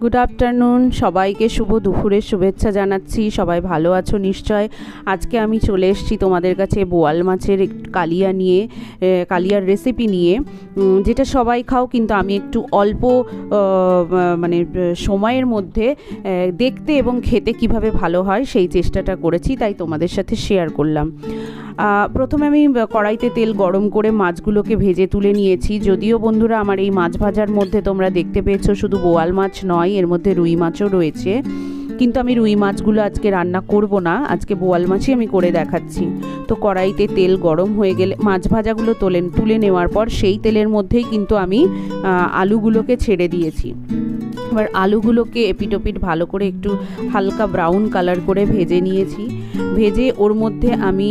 Good afternoon, সবাইকে শুভ দুপুরের শুভেচ্ছা জানাচ্ছি। সবাই ভালো আছো নিশ্চয়। আজকে আমি চলে এসেছি তোমাদের কাছে বোয়াল মাছের কালিয়ার রেসিপি নিয়ে, যেটা সবাই খাও, কিন্তু আমি একটু অল্প মানে সময়ের মধ্যে দেখতে এবং খেতে কিভাবে ভালো হয় সেই চেষ্টাটা করেছি, তাই তোমাদের সাথে শেয়ার করলাম। প্রথমে আমি কড়াইতে তেল গরম করে মাছগুলোকে ভেজে তুলে নিয়েছি। যদিও বন্ধুরা আমার এই মাছ ভাজার মধ্যে তোমরা দেখতে পেয়েছো শুধু বোয়াল মাছ নয়, এর মধ্যে রুই মাছও রয়েছে, কিন্তু আমি রুই মাছগুলো আজকে রান্না করব না, আজকে বোয়াল মাছই আমি করে দেখাচ্ছি। তো কড়াইতে তেল গরম হয়ে গেলে মাছ ভাজাগুলো তুলে নেওয়ার পর সেই তেলের মধ্যেই কিন্তু আমি আলুগুলোকে ছেড়ে দিয়েছি। এবার আলুগুলোকে এপিটোপিট ভালো করে একটু হালকা ব্রাউন কালার করে ভেজে নিয়েছি। ভেজে ওর মধ্যে আমি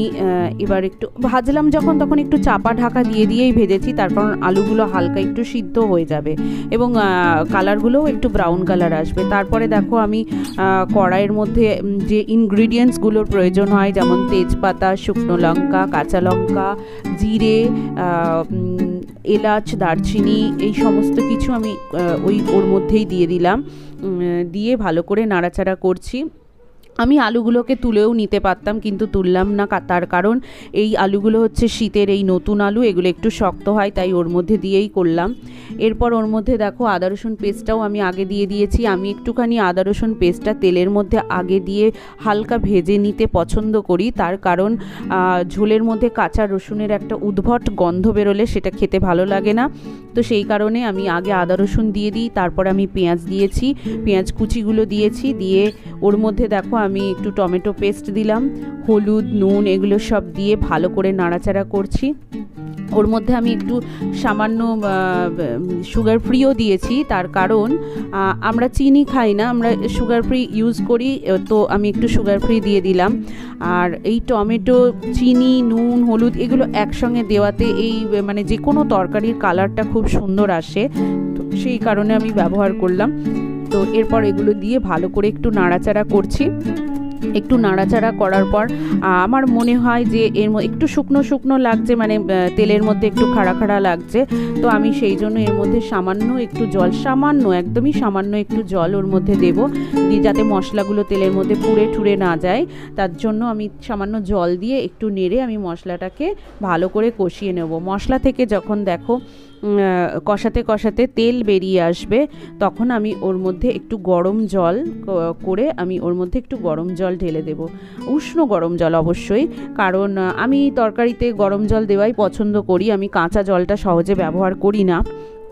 এবার একটু ভাজলাম যখন, তখন একটু চাপা ঢাকা দিয়েই ভেজেছি, তার কারণ আলুগুলো হালকা একটু সিদ্ধ হয়ে যাবে এবং কালারগুলোও একটু ব্রাউন কালার আসবে। তারপরে দেখো আমি কড়াইয়ের মধ্যে যে ইনগ্রিডিয়েন্টসগুলোর প্রয়োজন হয়, যেমন তেজপাতা, শুকনো লঙ্কা, কাঁচা লঙ্কা, জিরে, এলাচ, দারচিনি, এই সমস্ত কিছু আমি ওর মধ্যেই দিয়ে দিলাম। দিয়ে ভালো করে নাড়াচাড়া করছি। আমি আলুগুলোকে তুলেও নিতে পারতাম, কিন্তু তুললাম না, তার কারণ এই আলুগুলো হচ্ছে শীতের এই নতুন আলু, এগুলো একটু শক্ত হয়, তাই ওর মধ্যে দিয়েই করলাম। এরপর ওর মধ্যে দেখো আদা রসুন পেস্টটাও আমি আগে দিয়ে দিয়েছি। আমি একটুখানি আদা রসুন পেস্টটা তেলের মধ্যে আগে দিয়ে হালকা ভেজে নিতে পছন্দ করি, তার কারণ ঝোলের মধ্যে কাঁচা রসুনের একটা উদ্ভট গন্ধ বেরোলে সেটা খেতে ভালো লাগে না। তো সেই কারণে আমি আগে আদা রসুন দিয়ে দিই, তারপর আমি পেঁয়াজ দিয়েছি, পেঁয়াজ কুচিগুলো দিয়েছি, দিয়ে ওর মধ্যে দেখো আমি একটু টমেটো পেস্ট দিলাম, হলুদ, নুন, এগুলো সব দিয়ে ভালো করে নাড়াচাড়া করছি। ওর মধ্যে আমি একটু সামান্য সুগার ফ্রিও দিয়েছি, তার কারণ আমরা চিনি খাই না, আমরা সুগার ফ্রি ইউজ করি, তো আমি একটু সুগার ফ্রি দিয়ে দিলাম। আর এই টমেটো, চিনি, নুন, হলুদ এগুলো একসঙ্গে দেওয়াতে এই মানে যে কোনো তরকারির কালারটা খুব সুন্দর আসে, তো সেই কারণে আমি ব্যবহার করলাম। তো এরপর এগুলো দিয়ে ভালো করে একটু নাড়াচাড়া করছি। একটু নাড়াচাড়া করার পর আমার মনে হয় যে একটু শুকনো শুকনো লাগছে, মানে তেলের মধ্যে একটু খাড়া খাড়া লাগছে, তো আমি সেই জন্য এর মধ্যে সামান্য একটু জল, একদমই সামান্য একটু জল ওর মধ্যে দেবো, দিয়ে যাতে মশলাগুলো তেলের মধ্যে পুড়ে ঠুড়ে না যায়, তার জন্য আমি সামান্য জল দিয়ে একটু নেড়ে আমি মশলাটাকে ভালো করে কষিয়ে নেব। মশলা থেকে যখন দেখো কষাতে কষাতে তেল বেরিয়ে আসবে, তখন আমি ওর মধ্যে একটু গরম জল করে আমি ওর মধ্যে একটু গরম জল ঢেলে দেব, উষ্ণ গরম জল অবশ্যই, কারণ আমি তরকারিতে গরম জল দেওয়াই পছন্দ করি, আমি কাঁচা জলটা সহজে ব্যবহার করি না,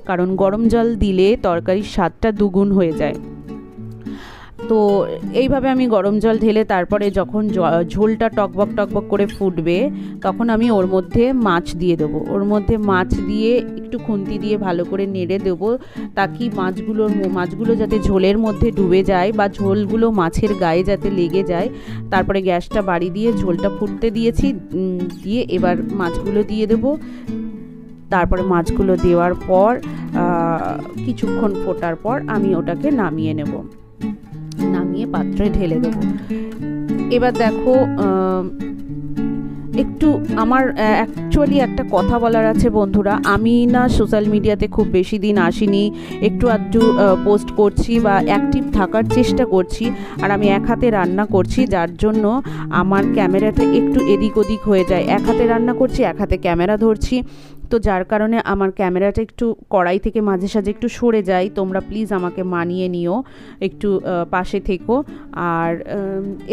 কারণ গরম জল দিলে তরকারির স্বাদটা দ্বিগুণ হয়ে যায়। তো এইভাবে আমি গরম জল ঢেলে তারপরে যখন ঝোলটা টকবক টকবক করে ফুটবে, তখন আমি ওর মধ্যে মাছ দিয়ে দেবো। ওর মধ্যে মাছ দিয়ে একটু খুন্তি দিয়ে ভালো করে নেড়ে দেবো, তাকি মাছগুলো যাতে ঝোলের মধ্যে ডুবে যায় বা ঝোলগুলো মাছের গায়ে যাতে লেগে যায়। তারপরে গ্যাসটা বাড়ি দিয়ে ঝোলটা ফুটতে দিয়েছি, দিয়ে এবার মাছগুলো দিয়ে দেবো। তারপরে মাছগুলো দেওয়ার পর কিছুক্ষণ ফোটার পর আমি ওটাকে নামিয়ে নেব, নামিয়ে পাত্রে ঢেলে দেবো। এবার দেখো একটু আমার অ্যাকচুয়ালি একটা কথা বলার আছে বন্ধুরা, আমি না সোশ্যাল মিডিয়াতে খুব বেশি দিন আসিনি, একটু আধটু পোস্ট করছি বা অ্যাক্টিভ থাকার চেষ্টা করছি, আর আমি এক হাতে রান্না করছি, যার জন্য আমার ক্যামেরাটা একটু এদিক ওদিক হয়ে যায়, এক হাতে রান্না করছি, এক হাতে ক্যামেরা ধরছি, তো যার কারণে আমার ক্যামেরাটা একটু কড়াই থেকে মাঝে সাঝে একটু সরে যায়। তোমরা প্লিজ আমাকে মানিয়ে নিও, একটু পাশে থেকো। আর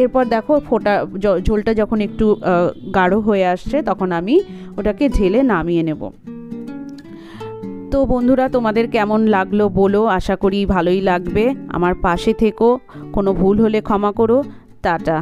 এরপর দেখো ঝোলটা যখন একটু গাঢ় হয়ে আসছে, তখন আমি ওটাকে ঢেলে নামিয়ে নেব। তো বন্ধুরা, তোমাদের কেমন লাগলো বলো, আশা করি ভালোই লাগবে। আমার পাশে থেকো, কোনো ভুল হলে ক্ষমা করো। টাটা।